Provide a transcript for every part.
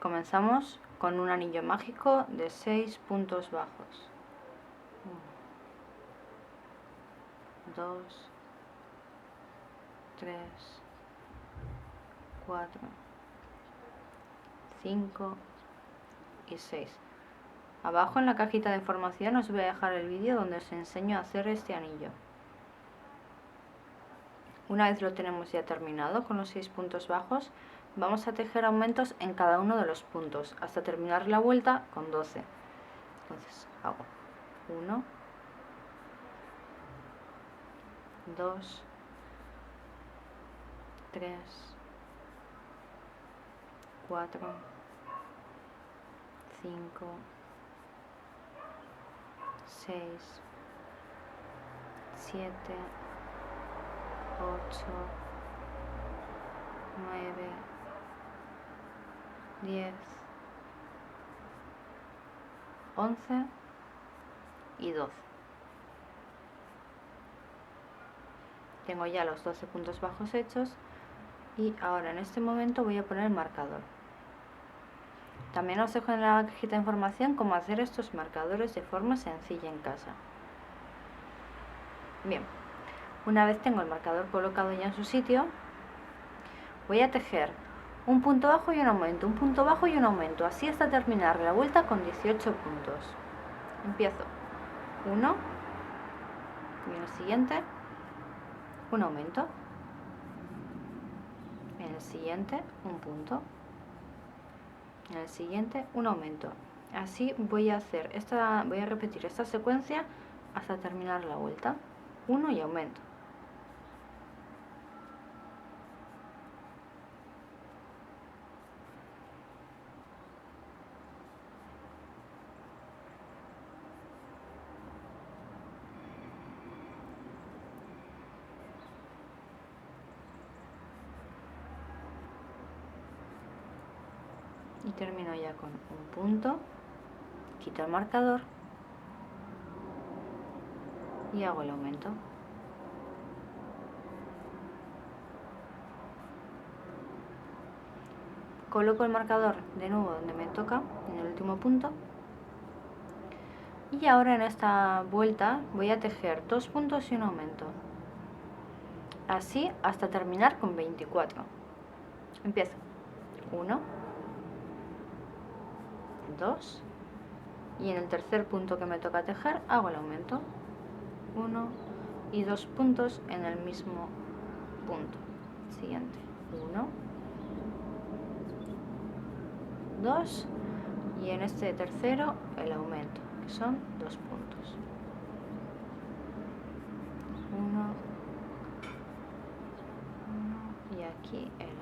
Comenzamos con un anillo mágico de 6 puntos bajos. 1, 2, 3, 4, 5 y 6. Abajo en la cajita de información os voy a dejar el vídeo donde os enseño a hacer este anillo. Una vez lo tenemos ya terminado con los 6 puntos bajos, vamos a tejer aumentos en cada uno de los puntos hasta terminar la vuelta con 12. Entonces hago 1, 2, 3, 4, 5, 6, 7, 8, 9, 10, 11 y 12. Tengo ya los 12 puntos bajos hechos y ahora en este momento voy a poner el marcador. También os dejo en la cajita de información cómo hacer estos marcadores de forma sencilla en casa. Bien, una vez tengo el marcador colocado ya en su sitio, voy a tejer un punto bajo y un aumento, un punto bajo y un aumento, así hasta terminar la vuelta con 18 puntos. Empiezo 1 y en el siguiente un aumento, en el siguiente un punto, en el siguiente un aumento. Así voy a repetir esta secuencia hasta terminar la vuelta. 1 y aumento. Y termino ya con un punto, quito el marcador y hago el aumento. Coloco el marcador de nuevo donde me toca, en el último punto. Y ahora en esta vuelta voy a tejer 2 puntos y un aumento. Así hasta terminar con 24. Empiezo. 1, 2 y en el tercer punto que me toca tejer hago el aumento. 1 y 2 puntos en el mismo punto. Siguiente. 1, 2 y en este tercero el aumento, que son 2 puntos. 1 y aquí el aumento.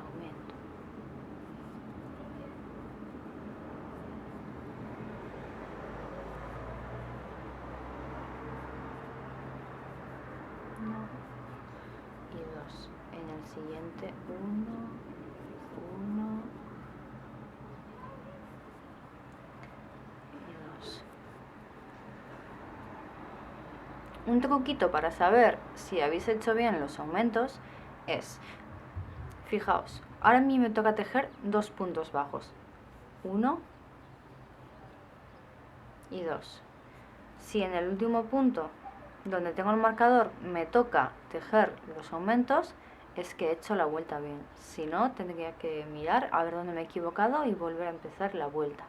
Y 2 en el siguiente 1 y 2. Un truquito para saber si habéis hecho bien los aumentos es, fijaos, ahora a mí me toca tejer 2 puntos bajos, 1 y 2. Si en el último punto donde tengo el marcador me toca tejer los aumentos, es que he hecho la vuelta bien. Si no, tendría que mirar a ver dónde me he equivocado y volver a empezar la vuelta.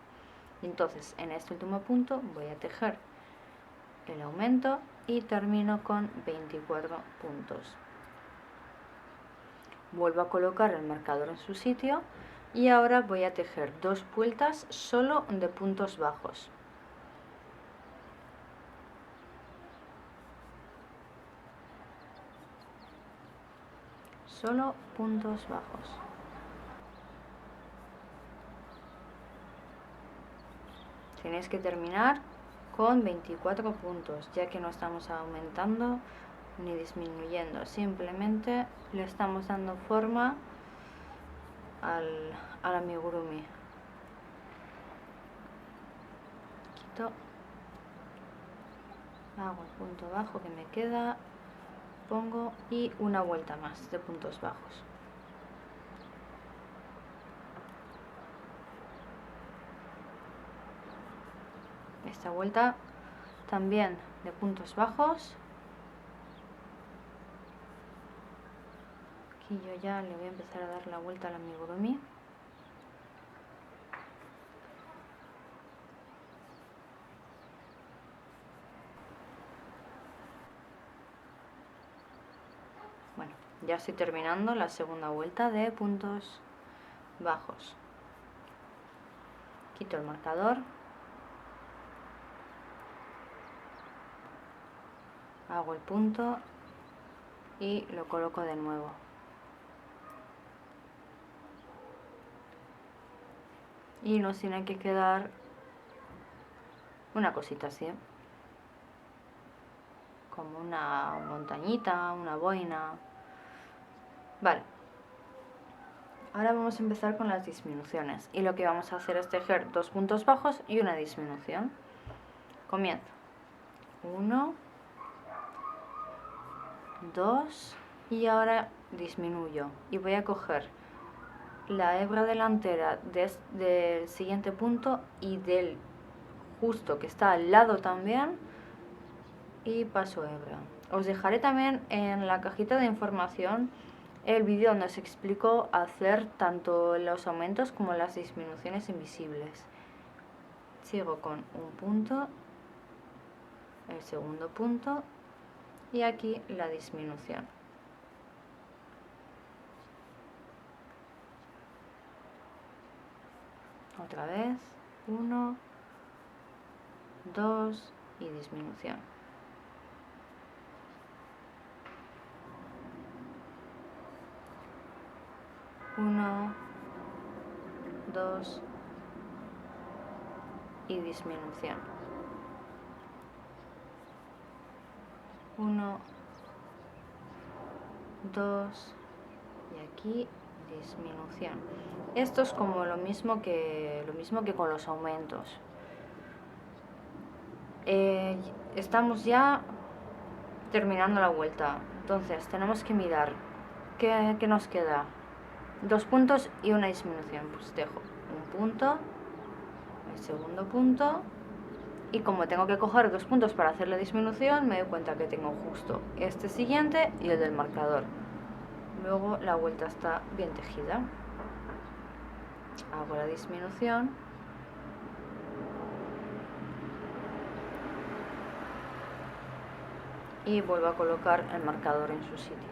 Entonces, en este último punto voy a tejer el aumento y termino con 24 puntos. Vuelvo a colocar el marcador en su sitio y ahora voy a tejer 2 vueltas solo de puntos bajos. Solo puntos bajos. Tenéis que terminar con 24 puntos, ya que no estamos aumentando ni disminuyendo, simplemente le estamos dando forma al amigurumi. Quito, hago el punto bajo que me queda, pongo y una vuelta más de puntos bajos. Esta vuelta también de puntos bajos. Aquí yo ya le voy a empezar a dar la vuelta al amigurumi. Bueno, ya estoy terminando la segunda vuelta de puntos bajos. Quito el marcador. Hago el punto y lo coloco de nuevo. Y nos tiene que quedar una cosita así, como una montañita, una boina. Vale. Ahora vamos a empezar con las disminuciones. Y lo que vamos a hacer es tejer 2 puntos bajos y una disminución. Comienzo. 1, 2 y ahora disminuyo. Y voy a coger la hebra delantera del siguiente punto y del justo que está al lado también, y paso hebra. Os dejaré también en la cajita de información el vídeo donde os explico hacer tanto los aumentos como las disminuciones invisibles. Sigo con un punto, el segundo punto y aquí la disminución. Otra vez, 1, 2 y disminución. 1, 2 y disminución. 1, 2 y aquí disminución. Esto es como lo mismo que con los aumentos. Estamos ya terminando la vuelta, entonces tenemos que mirar qué nos queda. 2 puntos y una disminución. Pues dejo un punto, el segundo punto, y como tengo que coger 2 puntos para hacer la disminución, me doy cuenta que tengo justo este siguiente y el del marcador. Luego la vuelta está bien tejida. Hago la disminución y vuelvo a colocar el marcador en su sitio.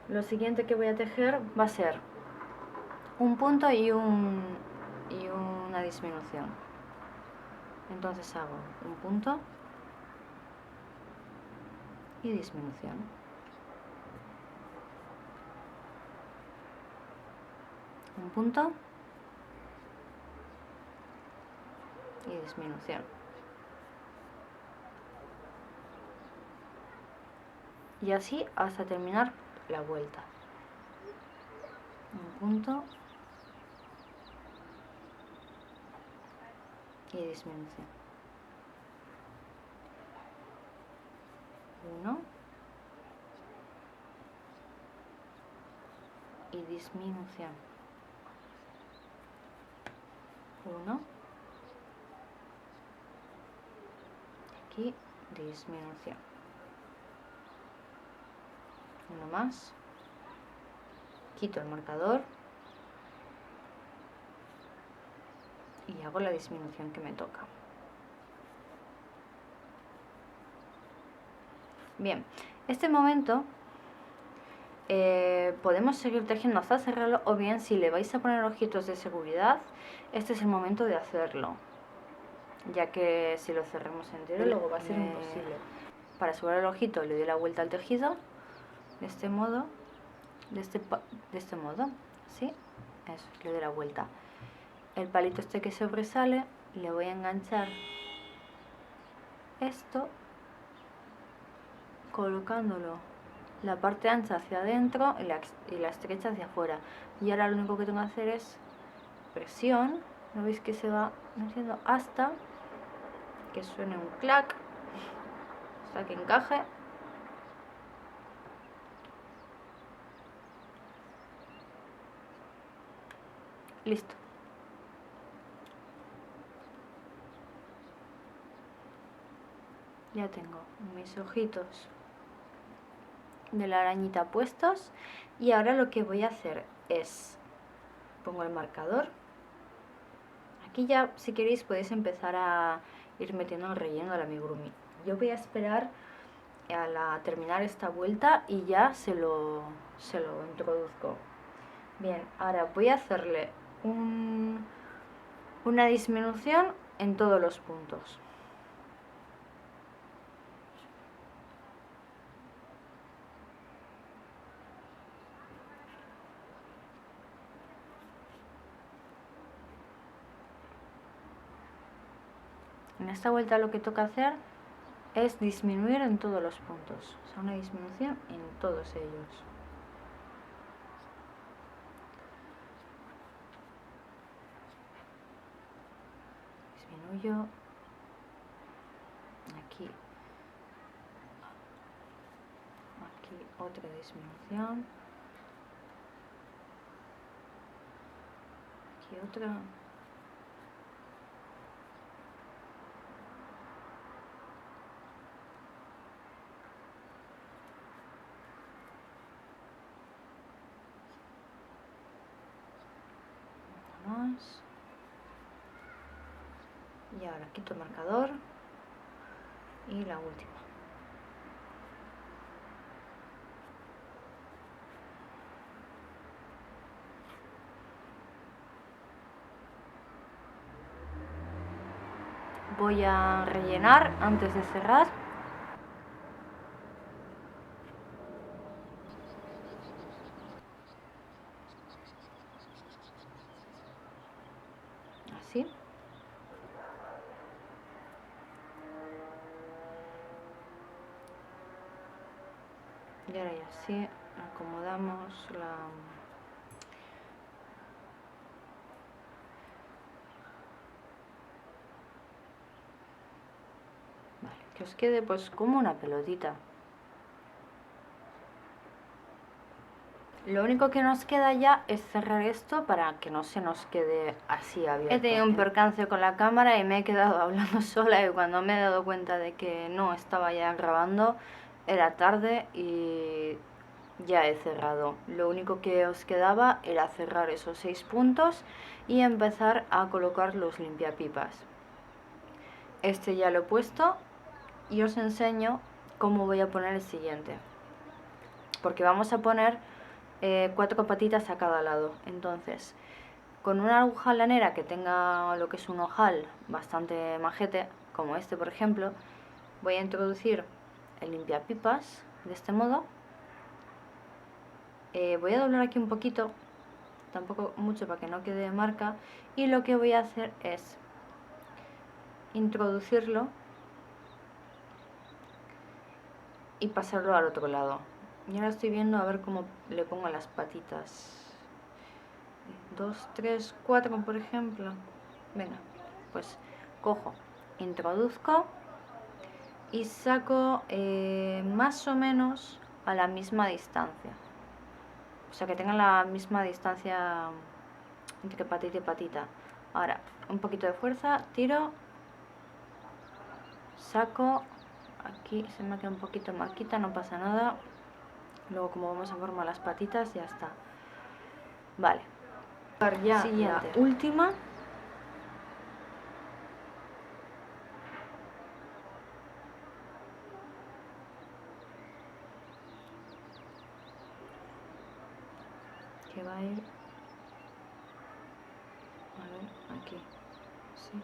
Lo siguiente que voy a tejer va a ser un punto y una disminución. Entonces hago un punto y disminución. Un punto y disminución. Y así hasta terminar la vuelta. Un punto y disminución. 1 y disminución. 1, aquí disminución. Uno más. Quito el marcador y hago la disminución que me toca. Bien, este momento podemos seguir tejiendo hasta cerrarlo, o bien si le vais a poner ojitos de seguridad, este es el momento de hacerlo, ya que si lo cerramos entero luego va a ser imposible. Para asegurar el ojito le doy la vuelta al tejido de este modo, de este modo, ¿sí? Eso, le doy la vuelta. El palito este que sobresale le voy a enganchar esto, colocándolo la parte ancha hacia adentro y la estrecha hacia afuera. Y ahora lo único que tengo que hacer es presión, ¿no veis que se va metiendo hasta que suene un clac, hasta que encaje? Listo. Ya tengo mis ojitos de la arañita puestos y ahora lo que voy a hacer es pongo el marcador. Aquí ya, si queréis, podéis empezar a ir metiendo el relleno del amigurumi. Yo voy a esperar a terminar esta vuelta y ya se lo introduzco. Bien, ahora voy a hacerle una disminución en todos los puntos. En esta vuelta lo que toca hacer es disminuir en todos los puntos, o sea, una disminución en todos ellos. Disminuyo aquí, aquí otra disminución, aquí otra. Más. Y ahora quito el marcador y la última. Voy a rellenar antes de cerrar. Así. Y ahora ya sí, acomodamos la... Vale, que os quede pues como una pelotita. Lo único que nos queda ya es cerrar esto para que no se nos quede así abierto. He tenido un percance con la cámara y me he quedado hablando sola y cuando me he dado cuenta de que no estaba ya grabando era tarde y ya he cerrado. Lo único que os quedaba era cerrar esos 6 puntos y empezar a colocar los limpiapipas. Este ya lo he puesto y os enseño cómo voy a poner el siguiente. Porque vamos a poner 4 patitas a cada lado. Entonces, con una aguja lanera que tenga lo que es un ojal bastante majete, como este por ejemplo, voy a introducir el limpiapipas de este modo. Voy a doblar aquí un poquito, tampoco mucho para que no quede marca, y lo que voy a hacer es introducirlo y pasarlo al otro lado. Y ahora estoy viendo a ver cómo le pongo las patitas. 2, 3, 4 por ejemplo. Venga, pues cojo, introduzco y saco más o menos a la misma distancia. O sea, que tengan la misma distancia entre patita y patita. Ahora, un poquito de fuerza, tiro, saco, aquí se me queda un poquito marquita, no pasa nada. Luego como vamos a formar las patitas, ya está. Vale. Ya siguiente. La última. Que va a ir... A ver, aquí. Sí.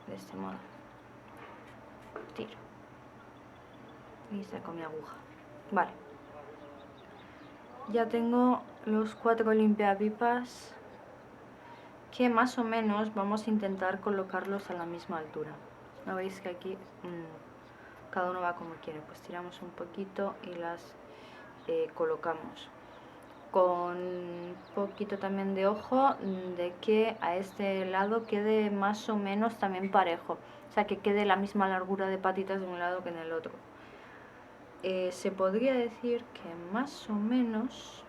De este modo. Tiro. Y saco mi aguja. Vale. Ya tengo los 4 limpiapipas que más o menos vamos a intentar colocarlos a la misma altura. ¿No veis que aquí cada uno va como quiere? Pues tiramos un poquito y las colocamos. Con un poquito también de ojo de que a este lado quede más o menos también parejo. O sea, que quede la misma largura de patitas de un lado que en el otro. se podría decir que más o menos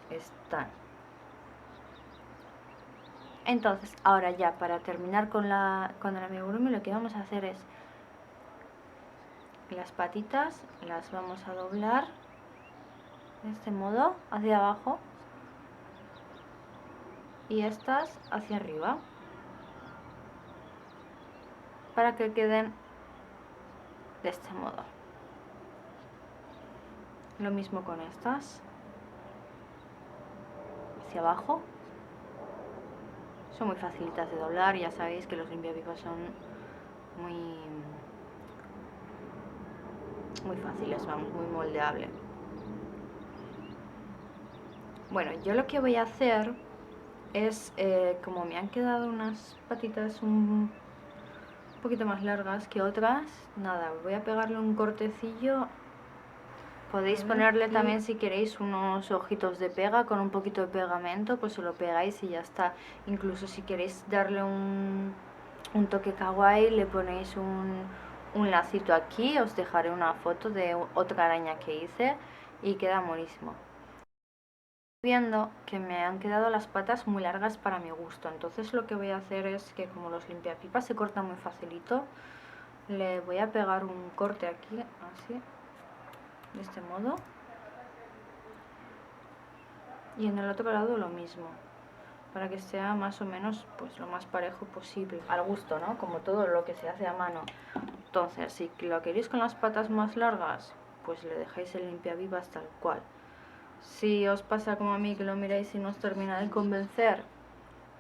están. Entonces, ahora ya para terminar con el amigurumi, lo que vamos a hacer es las patitas las vamos a doblar de este modo hacia abajo y estas hacia arriba para que queden de este modo. Lo mismo con estas hacia abajo. Son muy facilitas de doblar, ya sabéis que los limpiapipas son muy fáciles, vamos, muy moldeable. Bueno, yo lo que voy a hacer es, como me han quedado unas patitas un poquito más largas que otras, nada, voy a pegarle un cortecillo. Podéis ponerle también, si queréis, unos ojitos de pega con un poquito de pegamento, pues se lo pegáis y ya está. Incluso si queréis darle un toque kawaii, le ponéis un lacito aquí. Os dejaré una foto de otra araña que hice y queda monísimo. Viendo que me han quedado las patas muy largas para mi gusto, entonces lo que voy a hacer es que, como los limpiapipas se cortan muy facilito, le voy a pegar un corte aquí, así, de este modo, y en el otro lado lo mismo, para que sea más o menos pues lo más parejo posible, al gusto, ¿no? Como todo lo que se hace a mano. Entonces, si lo queréis con las patas más largas, pues le dejáis el limpiapipas tal cual. Si os pasa como a mí, que lo miráis y no os termina de convencer,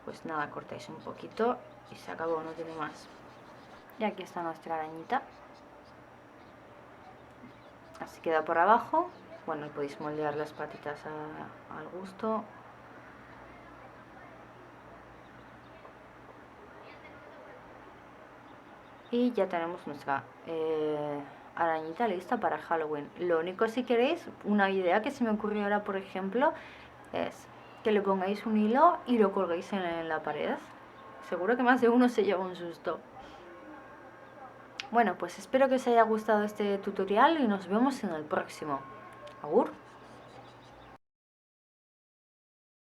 pues nada, cortáis un poquito y se acabó, no tiene más. Y aquí está nuestra arañita. Así queda por abajo. Bueno, y podéis moldear las patitas al gusto. Y ya tenemos nuestra arañita lista para Halloween. Lo único, si queréis, una idea que se me ocurrió ahora, por ejemplo, es que le pongáis un hilo y lo colguéis en la pared. Seguro que más de uno se lleva un susto. Bueno, pues espero que os haya gustado este tutorial y nos vemos en el próximo. Agur.